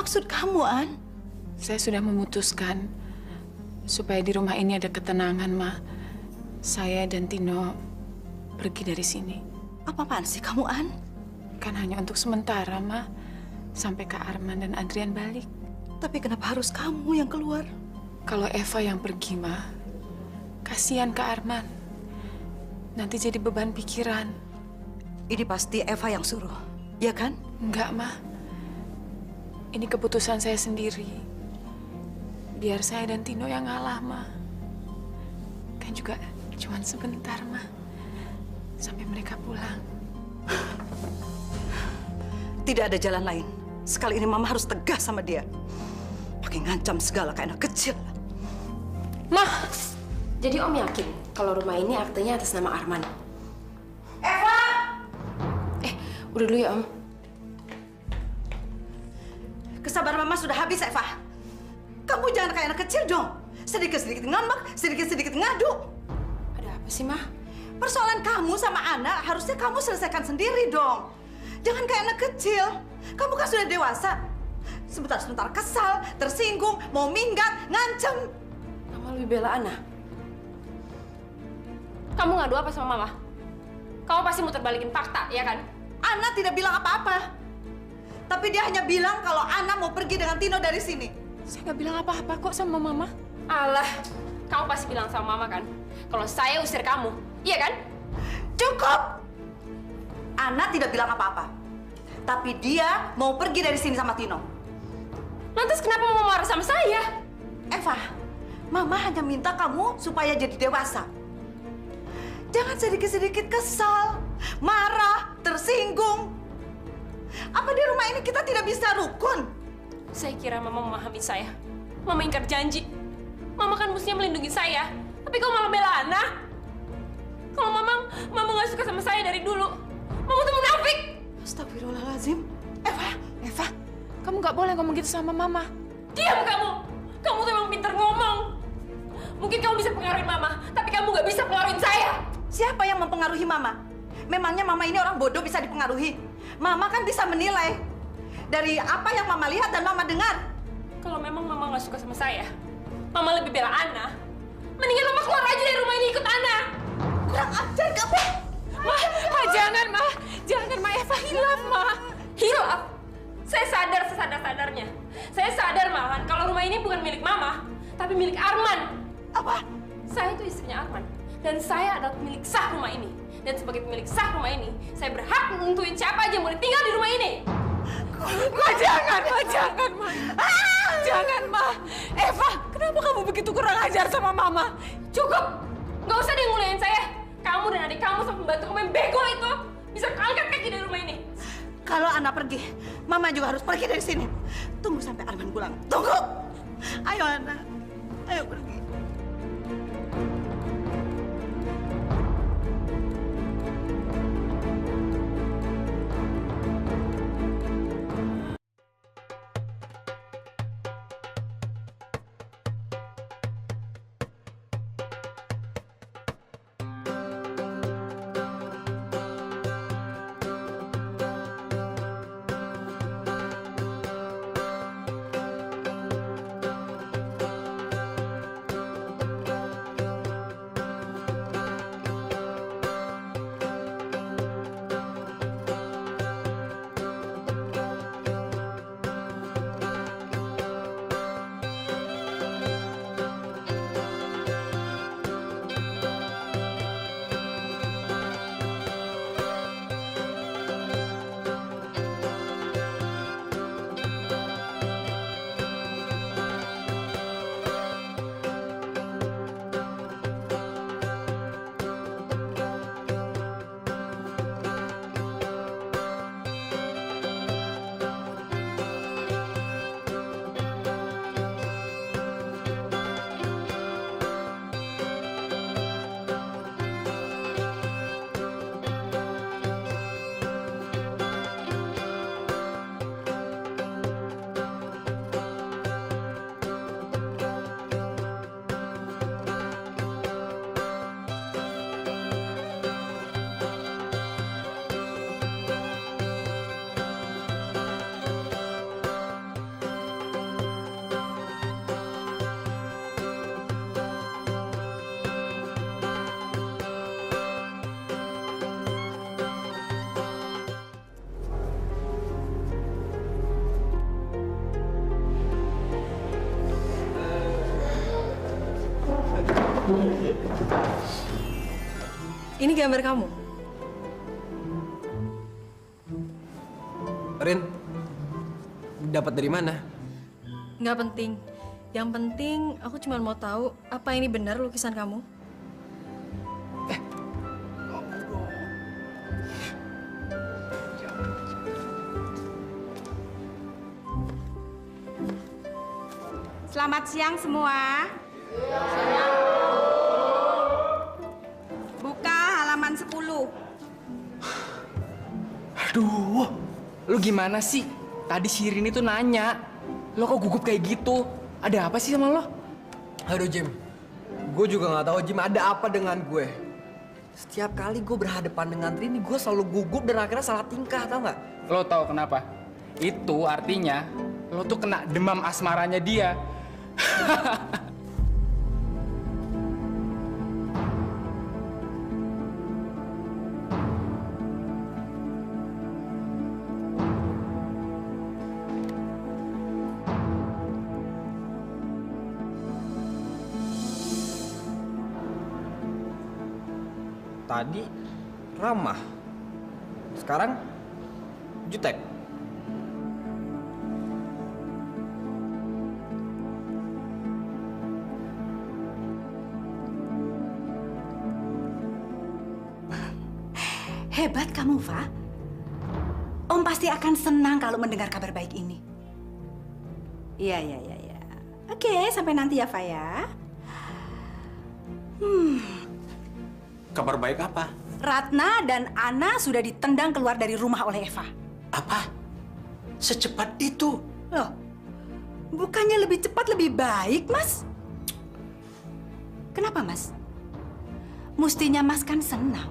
maksud kamu, An? Saya sudah memutuskan supaya di rumah ini ada ketenangan, Ma. Saya dan Tino pergi dari sini. Apa-apaan sih kamu, An? Kan hanya untuk sementara, Ma. Sampai Kak Arman dan Adrian balik. Tapi kenapa harus kamu yang keluar? Kalau Eva yang pergi, Ma, kasihan Kak Arman. Nanti jadi beban pikiran. Ini pasti Eva yang suruh, ya kan? Enggak, Ma. Ini keputusan saya sendiri. Biar saya dan Tino yang ngalah, Ma. Kan juga cuma sebentar, Ma. Sampai mereka pulang. Tidak ada jalan lain. Sekali ini Mama harus tegas sama dia. Pakai ngancam segala kayak anak kecil. Ma, jadi Om yakin kalau rumah ini aktenya atas nama Arman? Eva! Udah dulu ya, Om. Kesabaran Mama sudah habis, Eva. Kamu jangan kayak anak kecil dong. Sedikit-sedikit ngambek, sedikit-sedikit ngadu. Ada apa sih, Ma? Persoalan kamu sama Ana harusnya kamu selesaikan sendiri dong. Jangan kayak anak kecil. Kamu kan sudah dewasa. Sebentar-sebentar kesal, tersinggung, mau minggat, ngancem. Mama lebih bela Ana. Kamu ngadu apa sama Mama? Kamu pasti muter balikin fakta, ya kan? Ana tidak bilang apa-apa. Tapi dia hanya bilang kalau Ana mau pergi dengan Tino dari sini. Saya nggak bilang apa-apa kok sama Mama. Alah, kamu pasti bilang sama Mama kan? Kalau saya usir kamu, iya kan? Cukup! Ana tidak bilang apa-apa. Tapi dia mau pergi dari sini sama Tino. Lantas kenapa Mama marah sama saya? Eva, Mama hanya minta kamu supaya jadi dewasa. Jangan sedikit-sedikit kesal, marah, tersinggung. Apa di rumah ini kita tidak bisa rukun? Saya kira Mama memahami saya. Mama ingkar janji. Mama kan mestinya melindungi saya. Tapi kok malah bela Ana? Kalau Mama nggak suka sama saya dari dulu. Mama tuh munafik. Astagfirullahaladzim. Eva, kamu nggak boleh ngomong gitu sama Mama. Diam kamu. Kamu tuh emang pinter ngomong. Mungkin kamu bisa pengaruhin Mama, tapi kamu nggak bisa pengaruhin saya. Siapa yang mempengaruhi Mama? Memangnya Mama ini orang bodoh bisa dipengaruhi? Mama kan bisa menilai dari apa yang Mama lihat dan Mama dengar. Kalau memang Mama nggak suka sama saya, Mama lebih bela Ana. Mendingan Mama keluar aja dari rumah ini ikut Ana. Kurang ajar kamu. Ma, jangan, Ma. Jangan, Ma. Eva hilaf, Ma. Hilaf? Saya sadar sesadar-sadarnya. Saya sadar malahan kalau rumah ini bukan milik Mama, tapi milik Arman. Apa? Saya itu istrinya Arman. Dan saya adalah pemilik sah rumah ini. Dan sebagai pemilik sah rumah ini, saya berhak menentuin siapa aja yang boleh tinggal di rumah ini. Ma, jangan, Ma. Jangan, Ma. Jangan, Ma. Eva, kenapa kamu begitu kurang ajar sama Mama? Cukup! Nggak usah dia ngulain saya. Kamu dan adik kamu sama pembantu kamu yang bego itu bisa angkat kaki dari rumah ini. Kalau Ana pergi, Mama juga harus pergi dari sini. Tunggu sampai Arman pulang. Tunggu. Ayo Ana, ayo pergi. Ini gambar kamu. Rin, dapat dari mana? Nggak penting. Yang penting aku cuma mau tahu apa ini benar lukisan kamu. Selamat siang semua. Buka halaman 10. Aduh, lu gimana sih? Tadi si Rini tuh nanya, lo kok gugup kayak gitu? Ada apa sih sama lo? Aduh Jim, gue juga nggak tahu Jim ada apa dengan gue. Setiap kali gue berhadapan dengan Rini, gue selalu gugup dan akhirnya salah tingkah, tau nggak? Lo tahu kenapa? Itu artinya lo tuh kena demam asmaranya dia. Tadi ramah, sekarang jutek. Hebat kamu, Fa. Om pasti akan senang kalau mendengar kabar baik ini. Iya. Oke, sampai nanti ya, Fa ya. Kabar baik apa? Ratna dan Ana sudah ditendang keluar dari rumah oleh Eva. Apa? Secepat itu? Loh, bukannya lebih cepat lebih baik, Mas? Kenapa, Mas? Mestinya Mas kan senang.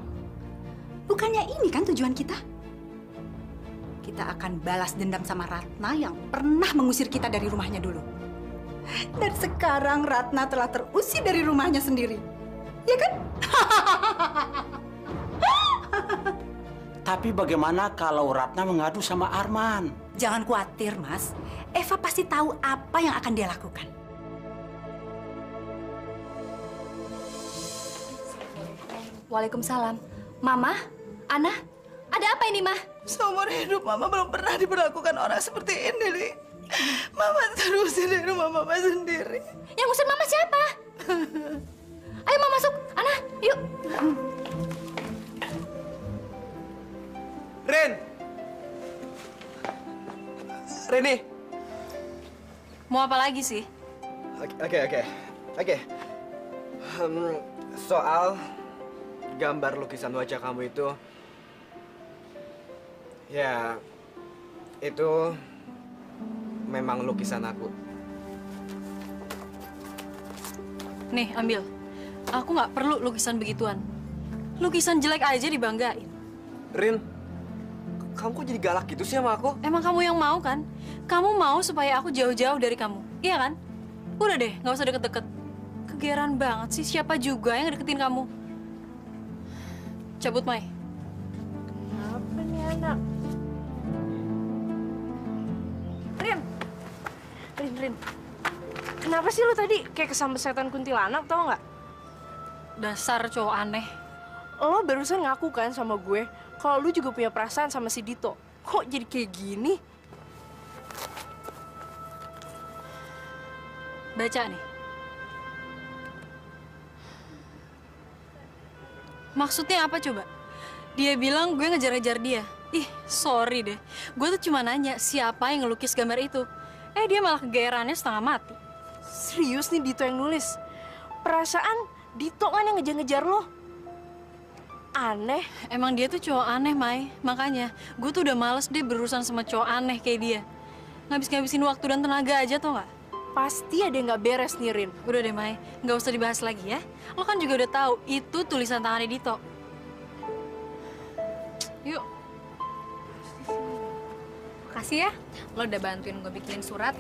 Bukannya ini kan tujuan kita? Kita akan balas dendam sama Ratna yang pernah mengusir kita dari rumahnya dulu. Dan sekarang Ratna telah terusir dari rumahnya sendiri. Ya kan? Tapi bagaimana kalau Ratna mengadu sama Arman? Jangan khawatir, Mas. Eva pasti tahu apa yang akan dia lakukan. Waalaikumsalam. Mama, Ana, ada apa ini, Ma? Seumur hidup Mama belum pernah diperlakukan orang seperti ini, Li. Mama terusir dari rumah Mama sendiri. Yang ngusir Mama siapa? Ayo, Mama masuk. Ana, yuk. Rin! Rini! Mau apa lagi sih? Oke. Soal gambar lukisan wajah kamu itu, ya, itu memang lukisan aku. Nih, ambil. Aku nggak perlu lukisan begituan. Lukisan jelek aja dibanggain. Rin, kamu kok jadi galak gitu sih sama aku? Emang kamu yang mau kan? Kamu mau supaya aku jauh-jauh dari kamu, iya kan? Udah deh, nggak usah deket-deket. Kegeran banget sih, siapa juga yang deketin kamu? Cabut, Mai. Apa nih anak? Rin. Kenapa sih lu tadi kayak kesambet setan kuntilanak, tau nggak? Dasar cowok aneh. Lo barusan ngaku kan sama gue kalau lu juga punya perasaan sama si Dito. Kok jadi kayak gini? Baca nih. Maksudnya apa coba? Dia bilang gue ngejar-ngejar dia. Ih, sorry deh. Gue tuh cuma nanya siapa yang ngelukis gambar itu. Dia malah kegeerannya setengah mati. Serius nih Dito yang nulis? Perasaan Dito kan yang ngejar-ngejar lo? Aneh. Emang dia tuh cowok aneh, Mai. Makanya, gue tuh udah males deh berurusan sama cowok aneh kayak dia. Ngabis-ngabisin waktu dan tenaga aja, tau nggak? Pasti ada yang nggak beres nih, Rin. Udah deh, Mai. Nggak usah dibahas lagi ya. Lo kan juga udah tahu itu tulisan tangannya Dito. Yuk. Makasih ya, lo udah bantuin gue bikin surat.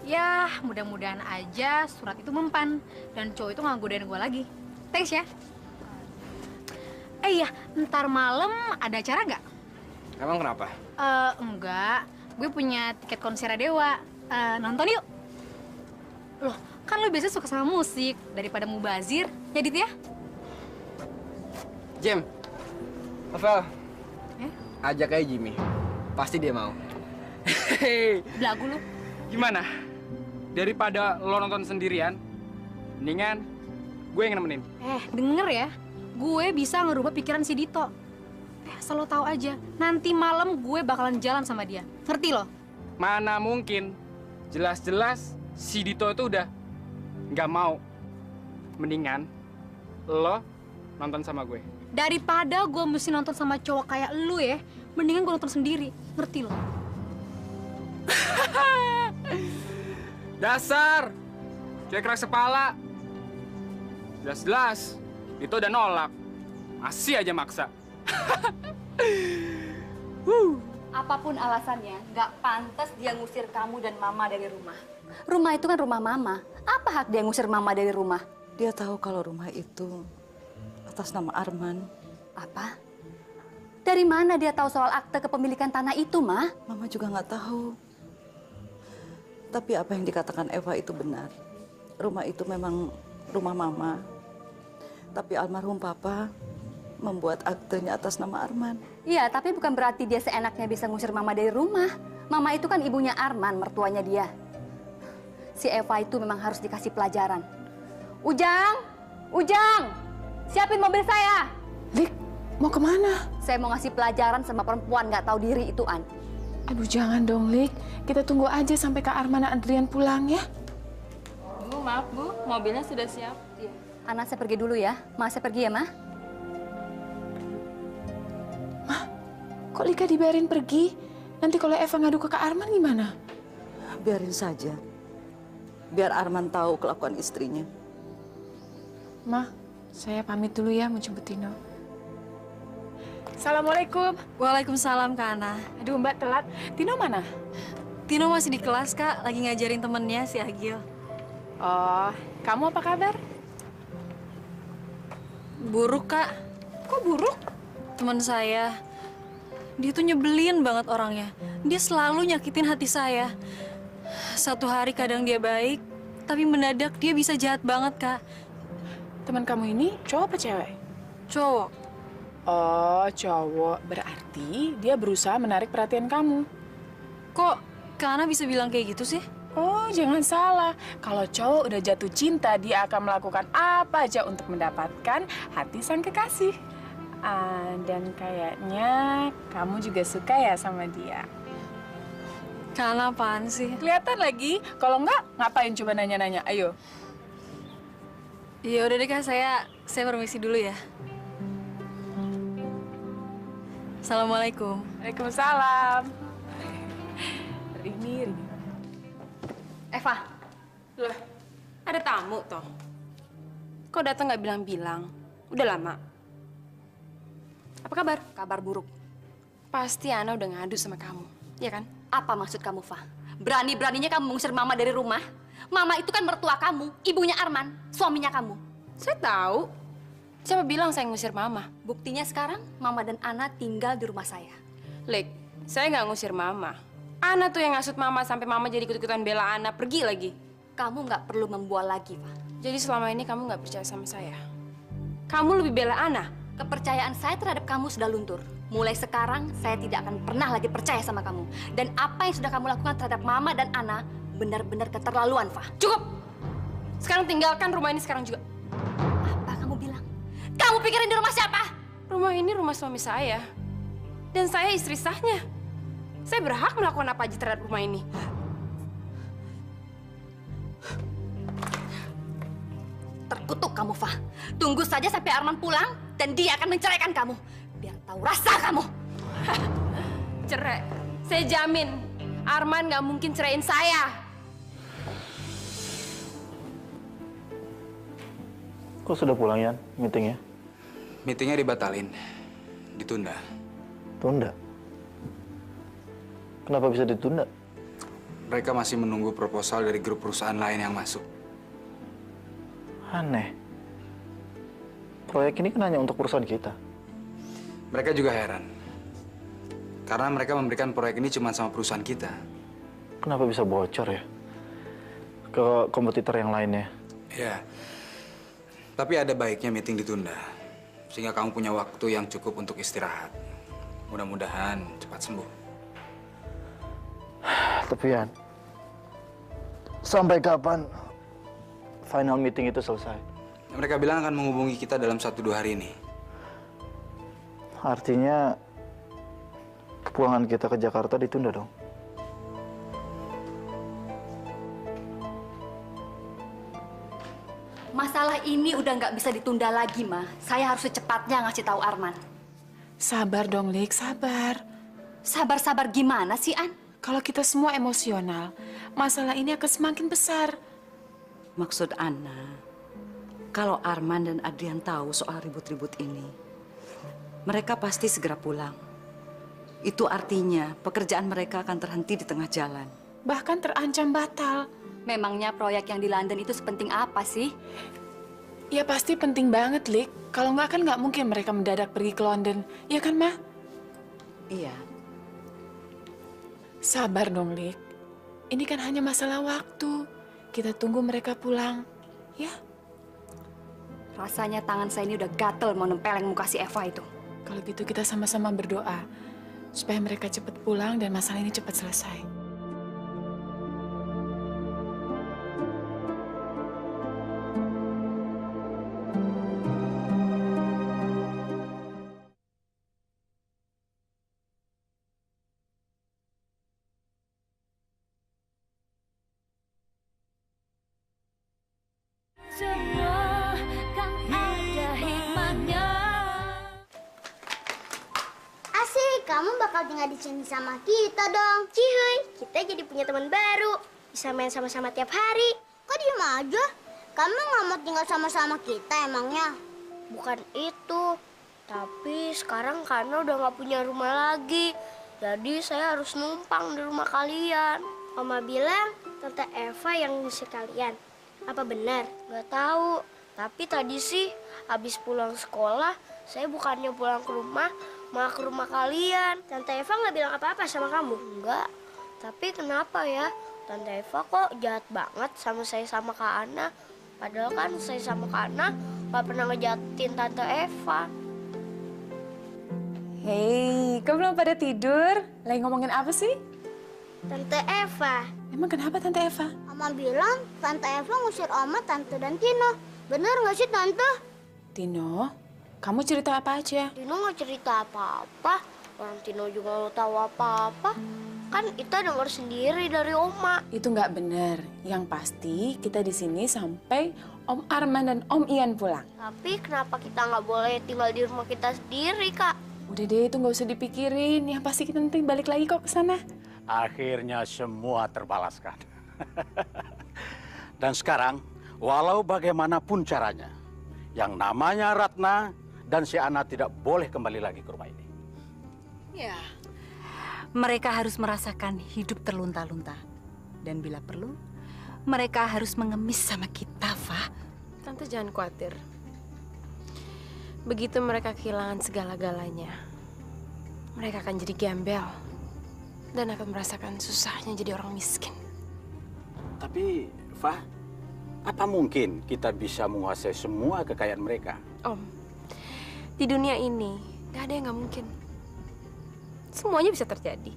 Ya, mudah-mudahan aja surat itu mempan dan cowok itu nggak godain gue lagi. Thanks ya. Iya, ntar malam ada acara nggak? Emang kenapa? Enggak. Gue punya tiket konser Dewa. Nonton yuk. Loh, Kan lo biasanya suka sama musik daripada mubazir, ya Dit ya? Jim, Novel, Eh? ajak aja Jimmy. Pasti dia mau. Hei, Belagu lo. gimana? Daripada lo nonton sendirian, mendingan gue yang nemenin. Denger ya, gue bisa ngerubah pikiran si Dito. Asal lo tahu aja, nanti malam gue bakalan jalan sama dia. Ngerti lo? Mana mungkin? Jelas-jelas si Dito itu udah nggak mau. Mendingan lo nonton sama gue. Daripada gue mesti nonton sama cowok kayak lu ya, mendingan gue nonton sendiri. Ngerti lo? Dasar! Cuek keras kepala. Jelas-jelas Dito udah nolak. Masih aja maksa. Apapun alasannya, nggak pantas dia ngusir kamu dan mama dari rumah. Rumah itu kan rumah mama. Apa hak dia ngusir mama dari rumah? Dia tahu kalau rumah itu atas nama Arman. Apa? Dari mana dia tahu soal akte kepemilikan tanah itu, Ma? Mama juga nggak tahu. Tapi apa yang dikatakan Eva itu benar. Rumah itu memang rumah Mama. Tapi almarhum Papa membuat aktenya atas nama Arman. Iya, tapi bukan berarti dia seenaknya bisa ngusir mama dari rumah. Mama itu kan ibunya Arman, mertuanya dia. Si Eva itu memang harus dikasih pelajaran. Ujang! Ujang! Siapin mobil saya! Lik, mau kemana? Saya mau ngasih pelajaran sama perempuan nggak tahu diri itu, An. Aduh, jangan dong, Lik. Kita tunggu aja sampai Kak Arman dan Adrian pulang ya. Bu, maaf Bu, mobilnya sudah siap. Iya. Anak saya pergi dulu ya. Ma, saya pergi ya, Ma. Kok Lika dibiarin pergi? Nanti kalau Eva ngadu ke Kak Arman gimana? Biarin saja. Biar Arman tahu kelakuan istrinya. Ma, saya pamit dulu ya mau jemput Tino. Assalamualaikum. Waalaikumsalam Kak Ana. Aduh, Mbak telat. Tino mana? Tino masih di kelas Kak, lagi ngajarin temennya si Agil. Oh, kamu apa kabar? Buruk Kak, Kok buruk? teman saya. Dia tuh nyebelin banget orangnya. Dia selalu nyakitin hati saya. Satu hari kadang dia baik, tapi mendadak dia bisa jahat banget Kak. Teman kamu ini cowok apa cewek? Cowok. Oh, cowok. Berarti dia berusaha menarik perhatian kamu. Kok Kak Ana bisa bilang kayak gitu sih? Oh, jangan salah. Kalau cowok udah jatuh cinta, dia akan melakukan apa aja untuk mendapatkan hati sang kekasih. Dan kayaknya kamu juga suka ya sama dia. Kak Ana apaan sih? Kelihatan lagi. Kalau enggak, ngapain coba nanya-nanya? Ayo. Ya udah deh Kak, saya permisi dulu ya. Assalamualaikum. Waalaikumsalam. Rini. Eva, loh, ada tamu toh. Kok datang nggak bilang-bilang? Udah lama. Apa kabar? Kabar buruk. Pasti Ana udah ngadu sama kamu, ya kan? Apa maksud kamu, Fah? Berani-beraninya kamu mengusir Mama dari rumah? Mama itu kan mertua kamu, ibunya Arman, suaminya kamu. Saya tahu. Siapa bilang saya ngusir Mama? Buktinya sekarang, Mama dan Ana tinggal di rumah saya. Lek, saya nggak ngusir Mama. Ana tuh yang ngasut Mama sampai Mama jadi ikut-ikutan bela Ana pergi lagi. Kamu nggak perlu membual lagi, Fah. Jadi selama ini kamu nggak percaya sama saya. Kamu lebih bela Ana. Kepercayaan saya terhadap kamu sudah luntur. Mulai sekarang, saya tidak akan pernah lagi percaya sama kamu. Dan apa yang sudah kamu lakukan terhadap Mama dan Ana, benar-benar keterlaluan, Fah. Cukup! Sekarang tinggalkan rumah ini sekarang juga. Apa kamu bilang? Kamu pikirin di rumah siapa? Rumah ini rumah suami saya. Dan saya istri sahnya. Saya berhak melakukan apa aja terhadap rumah ini. Terkutuk kamu, Fah. Tunggu saja sampai Arman pulang, dan dia akan menceraikan kamu. Biar tahu rasa kamu. Cerai. Saya jamin, Arman nggak mungkin ceraiin saya. Kok sudah pulang, Yan? Meetingnya? Meetingnya dibatalin. Ditunda. Tunda? Kenapa bisa ditunda? Mereka masih menunggu proposal dari grup perusahaan lain yang masuk. Aneh. Proyek ini kan hanya untuk perusahaan kita. Mereka juga heran. Karena mereka memberikan proyek ini cuma sama perusahaan kita. Kenapa bisa bocor ya? ke kompetitor yang lainnya. Ya. Tapi ada baiknya meeting ditunda. Sehingga kamu punya waktu yang cukup untuk istirahat. Mudah-mudahan cepat sembuh. Tapi Yan, sampai kapan final meeting itu selesai? Mereka bilang akan menghubungi kita dalam 1-2 hari ini. Artinya kepulangan kita ke Jakarta ditunda dong? Masalah ini udah nggak bisa ditunda lagi, Ma. Saya harus secepatnya ngasih tahu Arman. Sabar dong, Lik, sabar. Sabar-sabar gimana sih, An? Kalau kita semua emosional, masalah ini akan semakin besar. Maksud Ana, kalau Arman dan Adrian tahu soal ribut-ribut ini, mereka pasti segera pulang. Itu artinya pekerjaan mereka akan terhenti di tengah jalan. Bahkan terancam batal. Memangnya proyek yang di London itu sepenting apa sih? Ya pasti penting banget, Lik. Kalau nggak kan nggak mungkin mereka mendadak pergi ke London. Ya kan, Ma? Iya. Sabar dong, Lik. Ini kan hanya masalah waktu. Kita tunggu mereka pulang. Ya? Rasanya tangan saya ini udah gatel mau nempeleng muka si Eva itu. Kalau gitu kita sama-sama berdoa. Supaya mereka cepat pulang dan masalah ini cepat selesai. Semua kan ada hikmahnya. Asik, kamu bakal tinggal di sini sama kita dong. Cihuy, kita jadi punya teman baru. Bisa main sama-sama tiap hari. Kok diem aja? Kamu nggak mau tinggal sama-sama kita emangnya? Bukan itu. Tapi sekarang karena udah nggak punya rumah lagi. Jadi saya harus numpang di rumah kalian. Oma bilang Tante Eva yang ngusir kalian. Apa benar? Nggak tahu. Tapi tadi sih habis pulang sekolah, saya bukannya pulang ke rumah, malah ke rumah kalian. Tante Eva nggak bilang apa-apa sama kamu? Enggak. Tapi kenapa ya? Tante Eva kok jahat banget sama saya sama Kak Ana. Padahal kan saya sama Kak Ana nggak pernah ngejahatin Tante Eva. Hei, kau belum pada tidur? Lagi ngomongin apa sih? Tante Eva. Emang kenapa Tante Eva? Oma bilang Tante Eva ngusir Oma, Tante, dan Tino. Bener nggak sih Tante? Tino, kamu cerita apa aja? Tino nggak cerita apa-apa. Orang Tino juga nggak tahu apa-apa. Kan Ita dengar sendiri dari Oma. Itu nggak benar. Yang pasti kita di sini sampai Om Arman dan Om Ian pulang. Tapi kenapa kita nggak boleh tinggal di rumah kita sendiri, Kak? Udah deh, itu nggak usah dipikirin. Yang pasti kita nanti balik lagi kok ke sana. Akhirnya semua terbalaskan. Dan sekarang, walau bagaimanapun caranya, yang namanya Ratna dan si Ana tidak boleh kembali lagi ke rumah ini. Ya, mereka harus merasakan hidup terlunta-lunta. Dan bila perlu, mereka harus mengemis sama kita, Fa. Tante jangan khawatir. Begitu mereka kehilangan segala-galanya, mereka akan jadi gembel dan akan merasakan susahnya jadi orang miskin. Tapi, Fah, apa mungkin kita bisa menguasai semua kekayaan mereka? Om, di dunia ini gak ada yang gak mungkin. Semuanya bisa terjadi.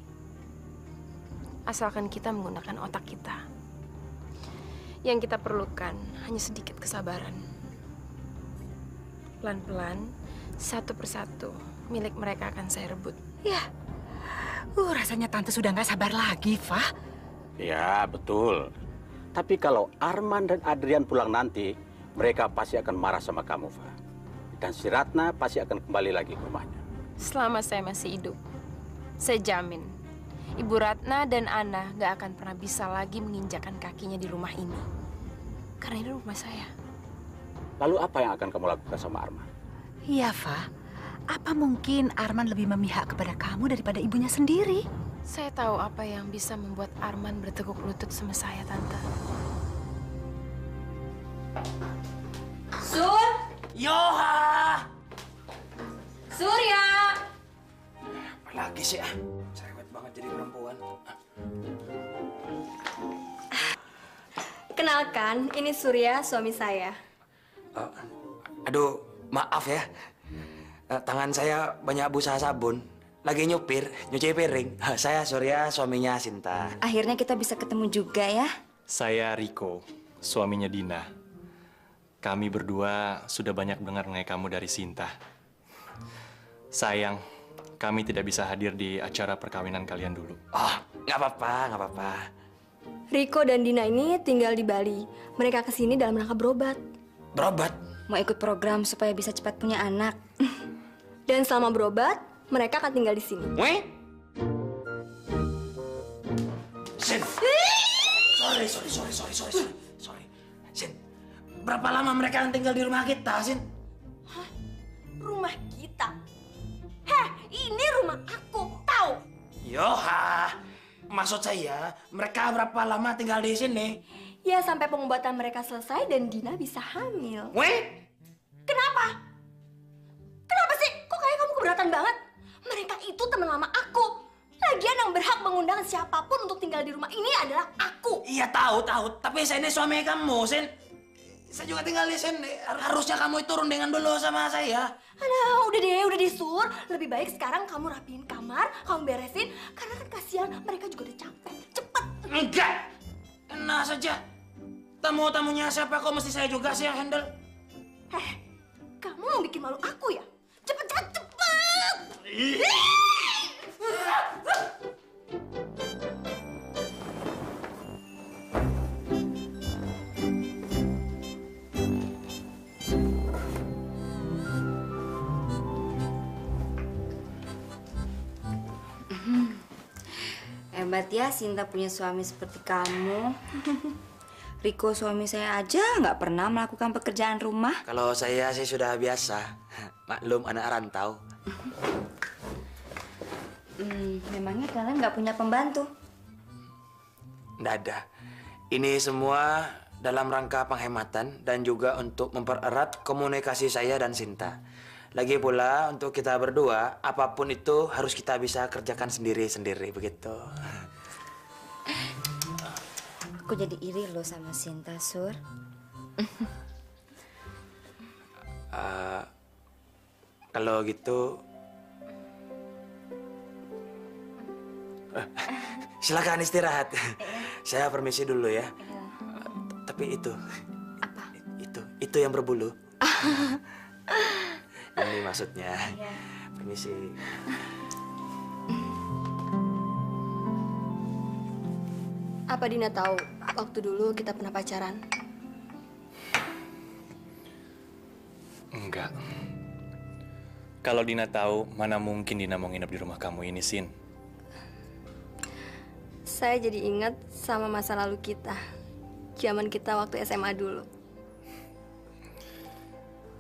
Asalkan kita menggunakan otak kita. Yang kita perlukan hanya sedikit kesabaran. Pelan-pelan, satu persatu, milik mereka akan saya rebut. Ya, rasanya Tante sudah nggak sabar lagi, Fa. Ya, betul. Tapi kalau Arman dan Adrian pulang nanti, mereka pasti akan marah sama kamu, Fa. Dan si Ratna pasti akan kembali lagi ke rumahnya. Selama saya masih hidup, saya jamin Ibu Ratna dan Ana gak akan pernah bisa lagi menginjakan kakinya di rumah ini. Karena ini rumah saya. Lalu apa yang akan kamu lakukan sama Arman? Iya, Fa. Apa mungkin Arman lebih memihak kepada kamu daripada ibunya sendiri? Saya tahu apa yang bisa membuat Arman berteguk lutut sama saya, Tante. Sur! Yoha! Surya! Apa lagi sih, Cerewet banget jadi perempuan. Kenalkan, ini Surya, suami saya. Aduh, maaf ya. Tangan saya banyak busa sabun. Lagi nyuci piring. Saya Surya, suaminya Sinta. Akhirnya kita bisa ketemu juga ya. Saya Riko, suaminya Dina. Kami berdua sudah banyak dengar mengenai kamu dari Sinta. Sayang, kami tidak bisa hadir di acara perkawinan kalian dulu. Oh, nggak apa-apa. Riko dan Dina ini tinggal di Bali. Mereka kesini dalam rangka berobat. Berobat? Mau ikut program supaya bisa cepat punya anak. Dan selama berobat, mereka akan tinggal di sini. Weh? Sin. Sorry. Sin, berapa lama mereka akan tinggal di rumah kita, Sin? Hah? Rumah kita? Heh, ini rumah aku, tahu? Yoha, maksud saya mereka berapa lama tinggal di sini? Ya, sampai pengobatan mereka selesai dan Dina bisa hamil. Weh? Kenapa? Kenapa sih? Kok kayak kamu keberatan banget? Mereka itu teman lama aku. Lagian yang berhak mengundang siapapun untuk tinggal di rumah ini adalah aku. Iya tahu. Tapi saya ini suami kamu, Sin. Saya juga tinggal di sini. Harusnya kamu itu rundingan dulu sama saya. Alah, udah deh, Sur. Lebih baik sekarang kamu rapiin kamar, kamu beresin. Karena kan kasihan, mereka juga udah capek. Cepet. Enggak. Enak saja. Tamu-tamunya siapa kok mesti saya juga sih yang handle? Kamu mau bikin malu aku ya? Cepet! Hebat ya Sinta punya suami seperti kamu. Riko suami saya aja nggak pernah melakukan pekerjaan rumah. Kalau saya sih sudah biasa. Maklum anak rantau. Memangnya kalian nggak punya pembantu? Nggak ada. Ini semua dalam rangka penghematan dan juga untuk mempererat komunikasi saya dan Sinta. Lagi pula untuk kita berdua, apapun itu harus kita bisa kerjakan sendiri-sendiri begitu. Aku jadi iri loh sama Sinta, Sur. Kalau gitu, silakan istirahat. Saya permisi dulu ya. Tapi itu, itu yang berbulu. Ini maksudnya. Permisi. Apa Dina tahu waktu dulu kita pernah pacaran? Enggak. Kalau Dina tahu, mana mungkin Dina mau nginep di rumah kamu ini, Sin? Saya jadi ingat sama masa lalu kita. Zaman kita waktu SMA dulu.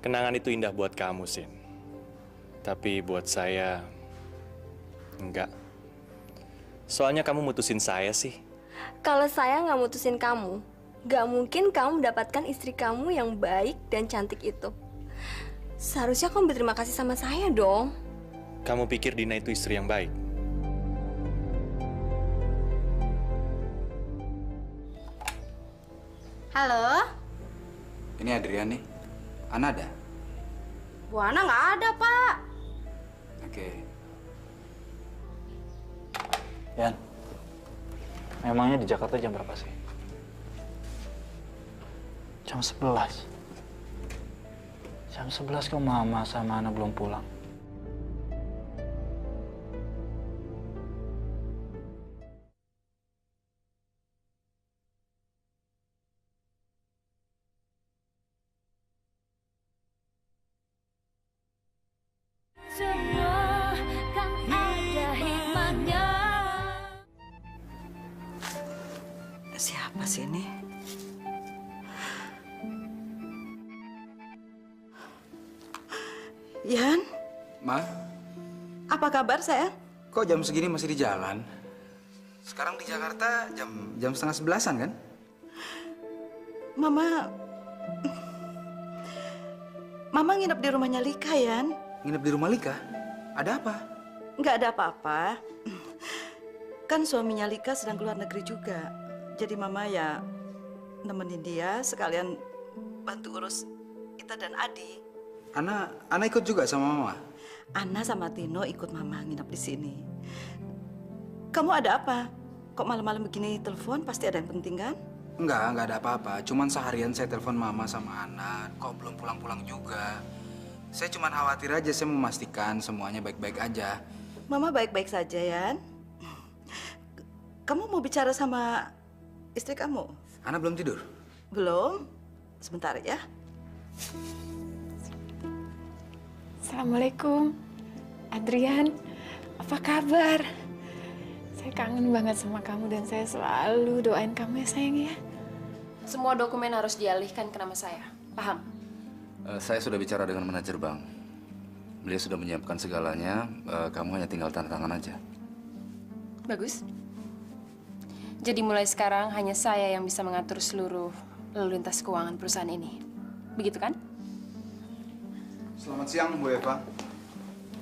Kenangan itu indah buat kamu, Sin. Tapi buat saya, enggak. Soalnya kamu mutusin saya sih. Kalau saya nggak mutusin kamu, nggak mungkin kamu mendapatkan istri kamu yang baik dan cantik itu. Seharusnya kamu berterima kasih sama saya dong. Kamu pikir Dina itu istri yang baik? Halo? Ini Adrian nih. Ana ada? Bu Ana nggak ada, Pak. Oke. Yan, memangnya di Jakarta jam berapa sih? Jam 11. Jam 11 kok Mama sama Ana belum pulang? Semua kan ada hikmahnya. Siapa sih ini? Yan, Ma, apa kabar sayang? kok jam segini masih di jalan? Sekarang di Jakarta jam setengah 11-an kan? Mama nginep di rumahnya Lika, Yan. Nginep di rumah Lika? Ada apa? Nggak ada apa-apa. Kan suaminya Lika sedang keluar negeri juga. Jadi Mama ya nemenin dia sekalian bantu urus Ita dan Adi. Ana ikut juga sama Mama. Ana sama Tino ikut Mama nginep di sini. Kamu ada apa? Kok malam-malam begini telepon? Pasti ada yang penting kan? Enggak ada apa-apa. Cuman seharian saya telepon Mama sama Ana, kok belum pulang-pulang juga. Saya cuma khawatir aja, saya memastikan semuanya baik-baik aja. Mama baik-baik saja, Yan. Kamu mau bicara sama istri kamu? Ana belum tidur? Belum. Sebentar ya. Assalamualaikum, Adrian. Apa kabar? Saya kangen banget sama kamu dan saya selalu doain kamu ya sayang ya. Semua dokumen harus dialihkan ke nama saya. Paham? Saya sudah bicara dengan manajer bank. Beliau sudah menyiapkan segalanya. Kamu hanya tinggal tanda tangan aja. Bagus. Jadi mulai sekarang hanya saya yang bisa mengatur seluruh lalu lintas keuangan perusahaan ini. Begitu kan? Selamat siang, Bu Eva.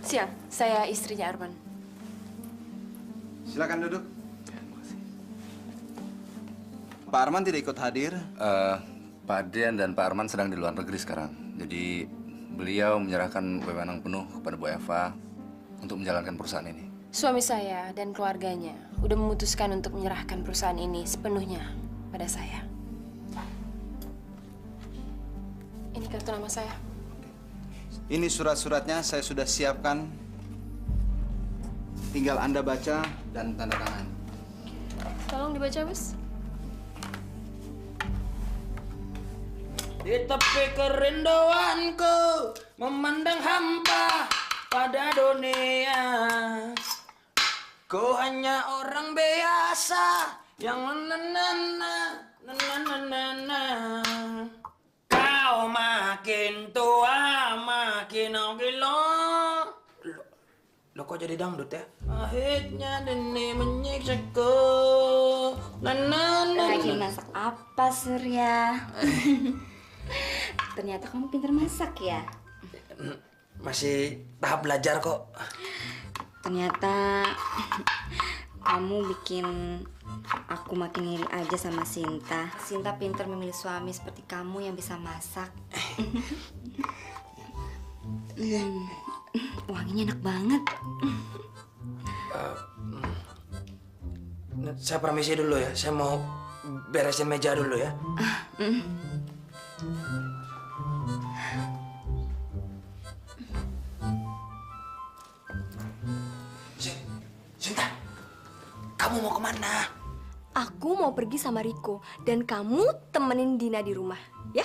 Siang, saya istrinya Arman. Silakan duduk. Pak Arman tidak ikut hadir. Pak Dian dan Pak Arman sedang di luar negeri sekarang. Jadi beliau menyerahkan wewenang penuh kepada Bu Eva untuk menjalankan perusahaan ini. Suami saya dan keluarganya udah memutuskan untuk menyerahkan perusahaan ini sepenuhnya pada saya. Ini kartu nama saya. Ini surat-suratnya saya sudah siapkan. Tinggal Anda baca dan tanda tangan. Tolong dibaca, Bos. Di tepi kerinduanku memandang hampa pada dunia. Ku hanya orang biasa yang nanana. Kau makin tua makin gila. Lo kok jadi dangdut ya? Akhirnya Deni menyiksaku. Lagi masak apa, Surya? Ternyata kamu pintar masak ya? Masih tahap belajar kok. Ternyata kamu bikin aku makin iri aja sama Sinta. Sinta pintar memilih suami seperti kamu yang bisa masak. Wanginya enak banget. Saya permisi dulu ya. Saya mau beresin meja dulu ya. Sinta, kamu mau kemana? Aku mau pergi sama Riko dan kamu temenin Dina di rumah, ya?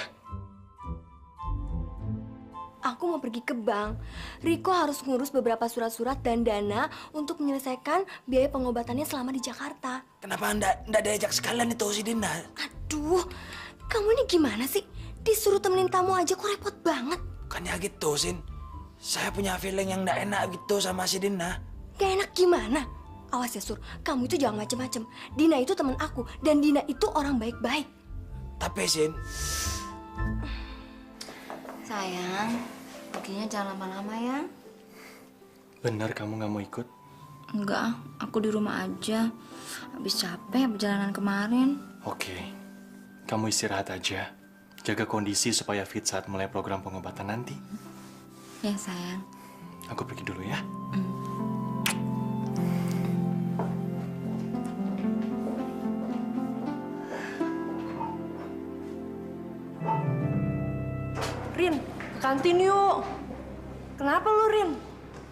Aku mau pergi ke bank. Riko harus ngurus beberapa surat-surat dan dana untuk menyelesaikan biaya pengobatannya selama di Jakarta. Kenapa ndak diajak sekalian itu si Dina? Aduh, kamu ini gimana sih? Disuruh temenin tamu aja kok repot banget. Bukannya gitu, Sin. Saya punya feeling yang ndak enak gitu sama si Dina. Gak enak gimana? Awas ya, Sur. Kamu itu jangan macem-macem. Dina itu teman aku dan Dina itu orang baik-baik. Tapi, Sin. Sayang, perginya jangan lama-lama ya. Benar kamu nggak mau ikut? Enggak, aku di rumah aja. Habis capek perjalanan kemarin. Oke, kamu istirahat aja. Jaga kondisi supaya fit saat mulai program pengobatan nanti. Ya, sayang. Aku pergi dulu ya. Rin, ke kantin yuk. Kenapa lu, Rin?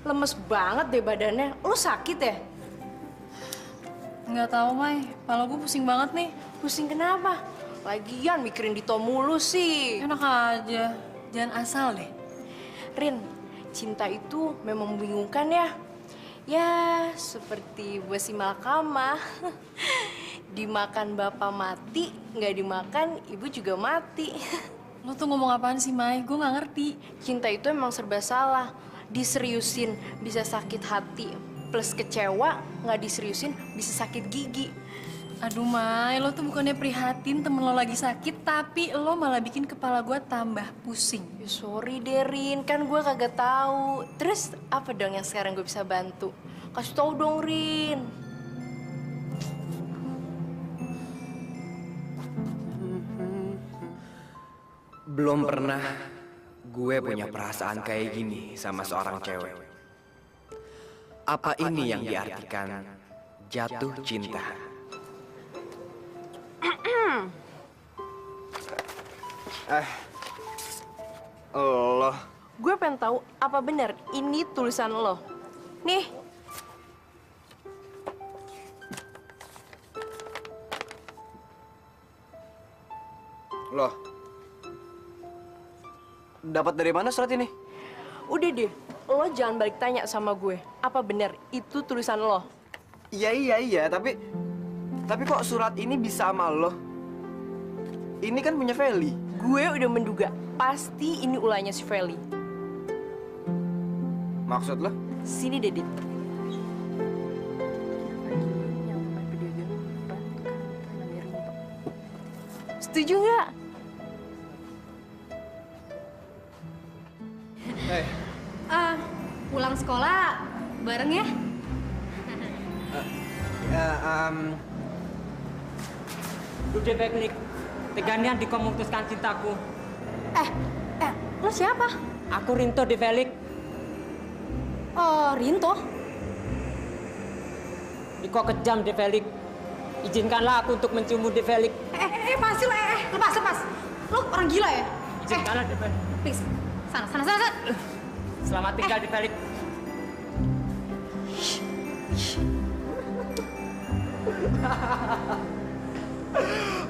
Lemes banget deh badannya. Lu sakit ya? Nggak tahu, Mai. Kepala gue pusing banget nih. Pusing kenapa? Lagian mikirin Dito mulu sih. Enak aja. Jangan asal deh. Rin, cinta itu memang membingungkan ya. Ya, seperti buah si Malkamah. Dimakan bapak mati, nggak dimakan ibu juga mati. Lo tuh ngomong apaan sih, Mai? Gue nggak ngerti. Cinta itu emang serba salah. Diseriusin bisa sakit hati, plus kecewa, nggak diseriusin bisa sakit gigi. Aduh, Mai, lo tuh bukannya prihatin temen lo lagi sakit, tapi lo malah bikin kepala gue tambah pusing. Ya, sorry deh, Rin, kan gue kagak tahu. Terus apa dong yang sekarang gue bisa bantu? Kasih tau dong, Rin. Belum pernah gue punya perasaan kayak gini sama seorang cewek. Apa ini yang diartikan jatuh cinta? Allah. Gue pengen tahu apa benar ini tulisan lo. Nih. Loh. Dapat dari mana surat ini? Udah deh, lo jangan balik tanya sama gue. Apa benar itu tulisan lo? Iya, tapi kok surat ini bisa sama lo? Ini kan punya Feli. Gue udah menduga, pasti ini ulahnya si Feli. Maksud lo? Sini, Dedik. Setuju nggak? Hey. Pulang sekolah bareng ya? Udah baik, teganian di memutuskan cintaku. Lo siapa? Aku Rinto di Felix. Oh, Rinto? Iko kejam di Felix. Izinkanlah aku untuk menciummu di Felix. Lepas. Lo orang gila ya? Izinkanlah di Felix. Please, sana. Selamat tinggal di Felix.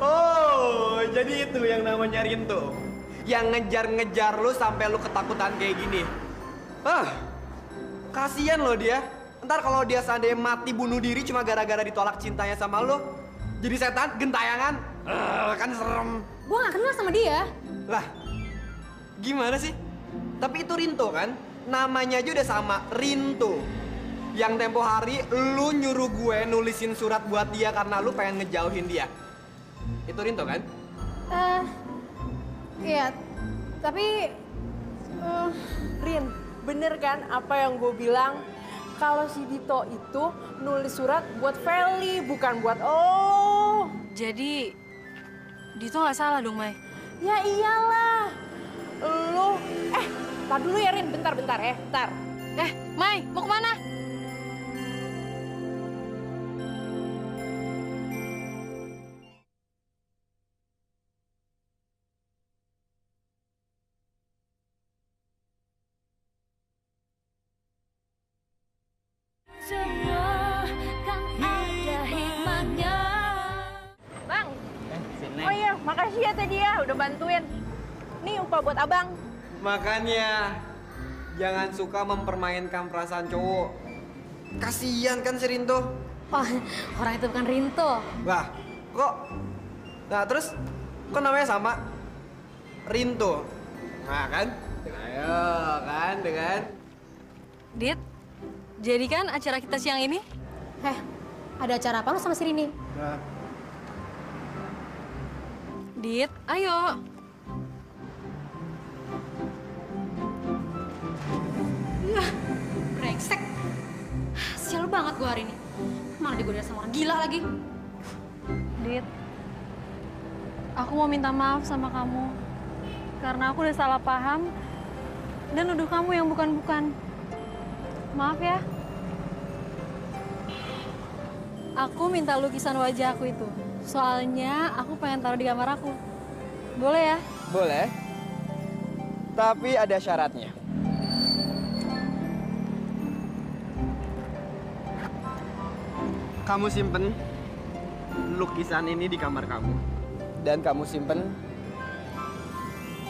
Oh, jadi itu yang namanya Rinto. Yang ngejar-ngejar lu sampai lu ketakutan kayak gini. Kasian lo dia. Ntar kalau dia seandainya mati bunuh diri cuma gara-gara ditolak cintanya sama lu, jadi setan, gentayangan, kan serem. Gue gak kenal sama dia. Lah, gimana sih? Tapi itu Rinto kan? Namanya aja udah sama, Rinto. Yang tempo hari lu nyuruh gue nulisin surat buat dia karena lu pengen ngejauhin dia. Itu Rinto kan? Iya, tapi... Rin, bener kan apa yang gue bilang? Kalau si Dito itu nulis surat buat Feli, bukan buat lo. Jadi, Dito nggak salah dong, Mai? Ya iyalah. Lo, tar dulu ya Rin, bentar, bentar. Mai, mau kemana? Semua kan ada hikmahnya. Bang. Oh iya, makasih ya tadi ya udah bantuin. Nih upah buat abang. Makanya jangan suka mempermainkan perasaan cowok. Kasian kan si Rinto. Oh, orang itu bukan Rinto. Lah, kok? Nah terus, kok namanya sama? Rinto. Nah kan? Ayo kan, dengan. Dit, jadi kan acara kita siang ini? Ada acara apa lo sama si Rini? Nah. Dit, ayo. Brengsek. Sial banget gue hari ini. Malah digodain sama orang gila lagi. Dit, aku mau minta maaf sama kamu. Karena aku udah salah paham dan nuduh kamu yang bukan-bukan. Maaf ya. Aku minta lukisan wajah aku itu. Soalnya aku pengen taruh di kamar aku. Boleh ya? Boleh. Tapi ada syaratnya. Kamu simpen lukisan ini di kamar kamu. Dan kamu simpen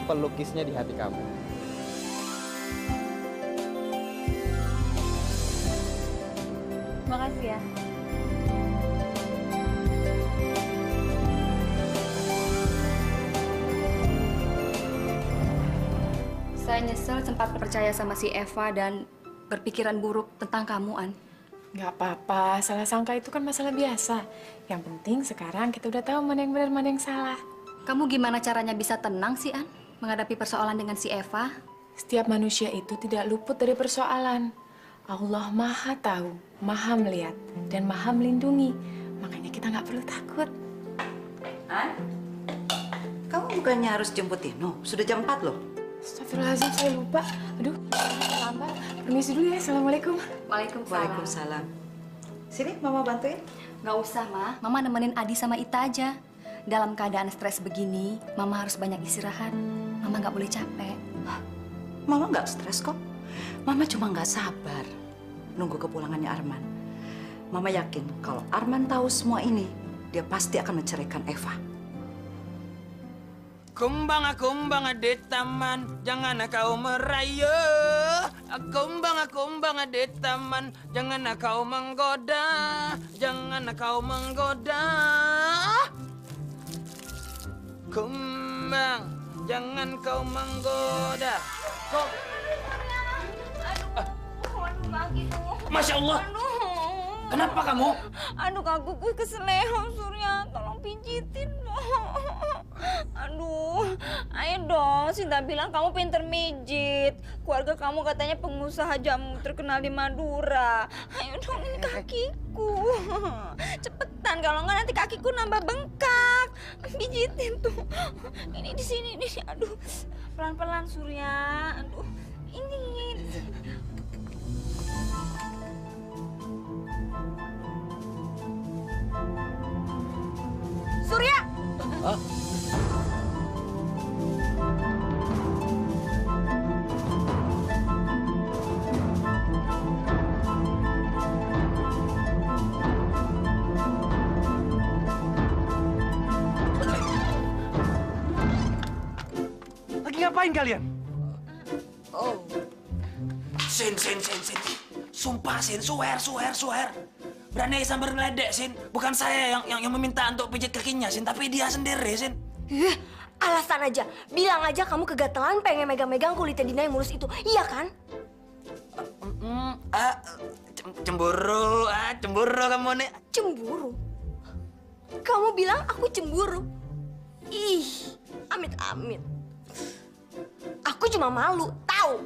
pelukisnya di hati kamu. Makasih ya. Saya nyesel sempat percaya sama si Eva dan berpikiran buruk tentang kamu, An. Nggak apa-apa, salah sangka itu kan masalah biasa. Yang penting sekarang kita udah tahu mana yang benar, mana yang salah. Kamu gimana caranya bisa tenang sih, An? Menghadapi persoalan dengan si Eva? Setiap manusia itu tidak luput dari persoalan. Allah Maha Tahu, Maha Melihat, dan Maha Melindungi. Makanya kita nggak perlu takut. An, kamu bukannya harus jemput Tino? Sudah jam 4 loh. Astagfirullahaladzim, saya lupa. Aduh, terlambat. Permisi dulu ya, Assalamualaikum. Waalaikumsalam. Sini, Mama bantuin. Nggak usah, Ma. Mama nemenin Adi sama Ita aja. Dalam keadaan stres begini, Mama harus banyak istirahat. Mama nggak boleh capek. Mama nggak stres kok. Mama cuma nggak sabar nunggu kepulangannya Arman. Mama yakin kalau Arman tahu semua ini, dia pasti akan menceraikan Eva. Kumbang di taman, jangan kau merayu. Kumbang di taman, jangan kau menggoda, jangan kau menggoda. Kumbang, jangan kau menggoda. Kau... Masya Allah. Kenapa kamu? Aduh, kakuku keseleo, Surya. Tolong pijitin dong. Aduh, ayo dong. Sinta bilang kamu pinter mijit. Keluarga kamu katanya pengusaha jamu terkenal di Madura. Ayo dong, ini kakiku. Cepetan, kalau nggak nanti kakiku nambah bengkak. Pijitin tuh. Ini di sini, ini. Aduh, pelan-pelan Surya. Aduh, ini. Surya! Hah? Lagi ngapain kalian? Oh. Sin. Sumpah, Sin. Swear. Berani sambar ngeledek, Sin. Bukan saya yang meminta untuk pijit kakinya, Sin. Tapi dia sendiri, Sin. Alasan aja. Bilang aja kamu kegatelan pengen megang-megang kulitnya Dina yang mulus itu. Iya kan? Cemburu kamu nih. Cemburu? Kamu bilang aku cemburu? Ih, amit-amit. Aku cuma malu, tahu?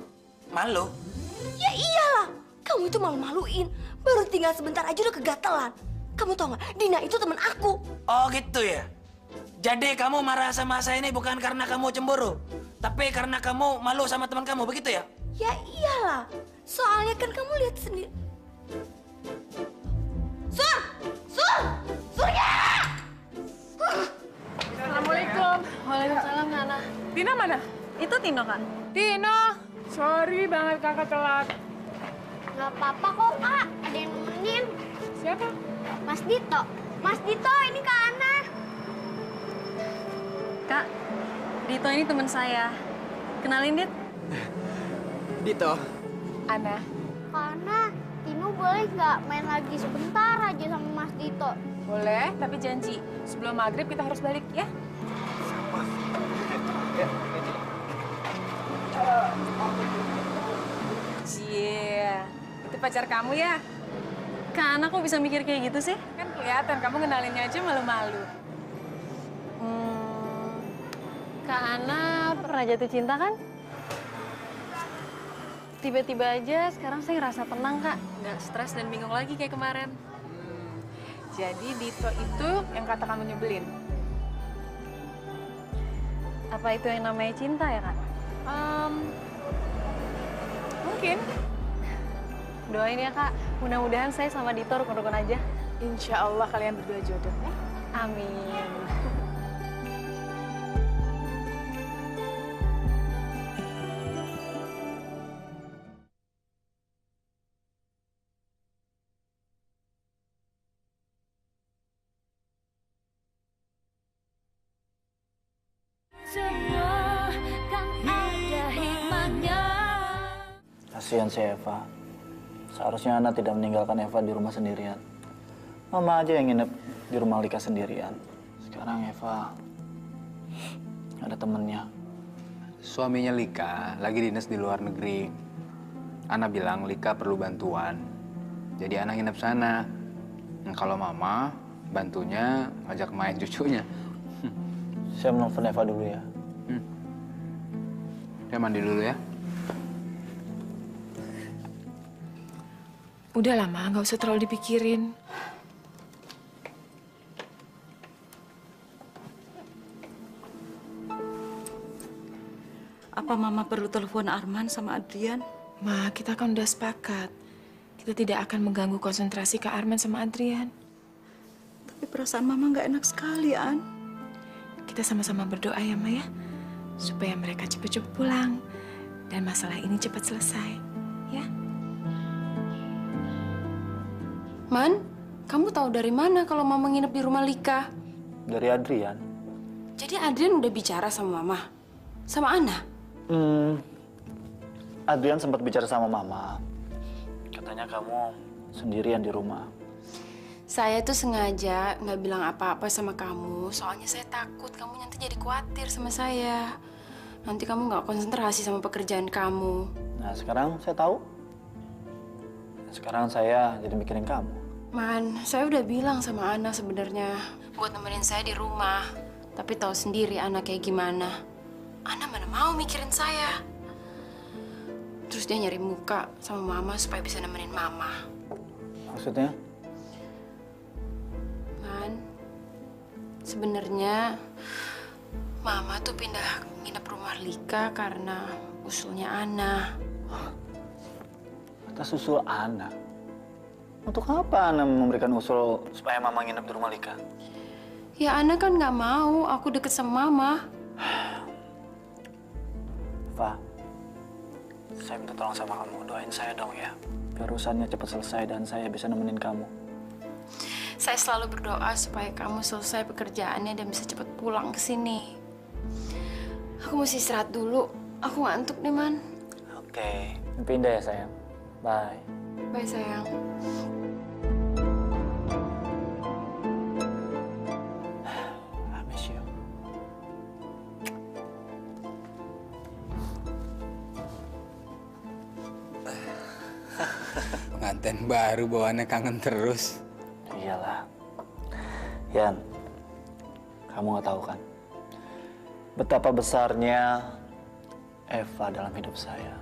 Malu? Ya iyalah. Kamu itu malu-maluin. Baru tinggal sebentar aja udah kegatelan. Kamu tau nggak? Dina itu teman aku. Oh gitu ya? Jadi kamu marah sama saya ini bukan karena kamu cemburu, tapi karena kamu malu sama teman kamu, begitu ya? Ya iyalah. Soalnya kan kamu lihat sendiri. Surya! Assalamualaikum. Waalaikumsalam, Nana. Dina mana? Itu Tino, Kak. Dino, sorry banget kakak telat. Gak apa-apa kok, Kak. Ada yang nemenin. Siapa? Mas Dito. Mas Dito, ini Kak Ana. Kak, Dito ini teman saya. Kenalin, Dit. Dito. Ana. Kak Ana, Tino boleh nggak main lagi sebentar aja sama Mas Dito? Boleh, tapi janji sebelum maghrib kita harus balik ya. Cie, itu pacar kamu ya? Kak Ana kok bisa mikir kayak gitu sih? Kan kelihatan kamu kenalinnya aja malu-malu. Kak Ana pernah jatuh cinta kan? Tiba-tiba aja sekarang saya ngerasa tenang, Kak. Nggak stres dan bingung lagi kayak kemarin. Jadi Dito itu yang kata kamu nyebelin? Apa itu yang namanya cinta ya, Kak? Mungkin. Doain ya, Kak. Mudah-mudahan saya sama Dito rukun-rukun aja. Insya Allah kalian berdua jodoh ya. Amin. Semua kan ada hikmahnya. Kasihan si Eva. Seharusnya Ana tidak meninggalkan Eva di rumah sendirian. Mama aja yang nginep di rumah Lika sendirian. Sekarang Eva ada temennya. Suaminya Lika lagi dinas di luar negeri. Ana bilang Lika perlu bantuan. Jadi Ana nginep sana. Kalau Mama bantunya ngajak main cucunya. Saya menelpon Eva dulu ya. Dia mandi dulu ya. Udah lama, nggak usah terlalu dipikirin. Apa Mama perlu telepon Arman sama Adrian? Ma, kita kan udah sepakat. Kita tidak akan mengganggu konsentrasi Kak Arman sama Adrian. Tapi perasaan Mama nggak enak sekali, An. Kita sama-sama berdoa ya, Ma ya. Supaya mereka cepat-cepat pulang. Dan masalah ini cepat selesai. Ya. Man, kamu tahu dari mana kalau Mama nginep di rumah Lika? Dari Adrian. Jadi Adrian udah bicara sama Mama? Sama Ana? Adrian sempat bicara sama Mama. Katanya kamu sendirian di rumah. Saya tuh sengaja nggak bilang apa-apa sama kamu, soalnya saya takut kamu nanti jadi khawatir sama saya. Nanti kamu nggak konsentrasi sama pekerjaan kamu. Nah, sekarang saya tahu. Sekarang saya jadi mikirin kamu. Man, saya udah bilang sama Ana sebenarnya buat nemenin saya di rumah. Tapi tahu sendiri Ana kayak gimana. Ana mana mau mikirin saya. Terus dia nyari muka sama Mama supaya bisa nemenin Mama. Maksudnya? Man, sebenarnya Mama tuh pindah nginep rumah Lika karena usulnya Ana. Atas usul Ana? Untuk apa Ana memberikan usul supaya Mama nginep di rumah Lika? Ya Ana kan nggak mau aku deket sama Mama. Fa, saya minta tolong sama kamu, doain saya dong ya. Biar urusannya cepat selesai dan saya bisa nemenin kamu. Saya selalu berdoa supaya kamu selesai pekerjaannya dan bisa cepat pulang ke sini. Aku mesti istirahat dulu. Aku ngantuk nih, Man. Oke, mimpi indah ya sayang. Bye. Bye, sayang. I miss you. Pengantin baru bawaannya kangen terus. Iyalah. Yan, kamu nggak tahu kan betapa besarnya Eva dalam hidup saya.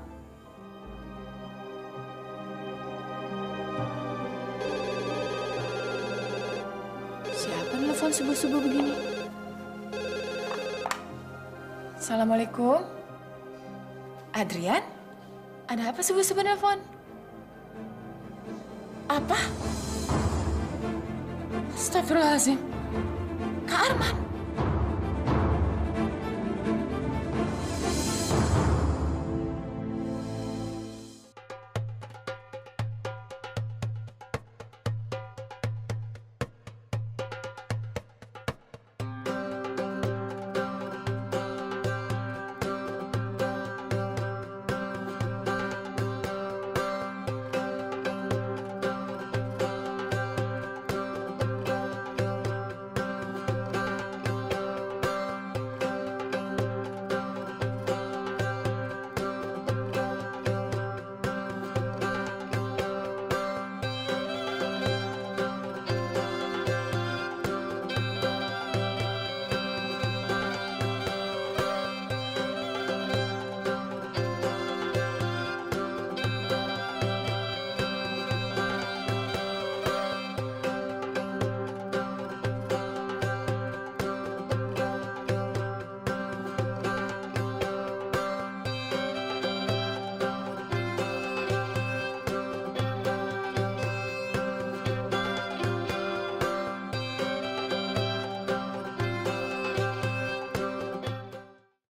Siapa nelfon subuh-subuh begini? Assalamualaikum. Adrian? Ada apa subuh-subuh nelfon? Apa? Astagfirullahaladzim. Kak Arman?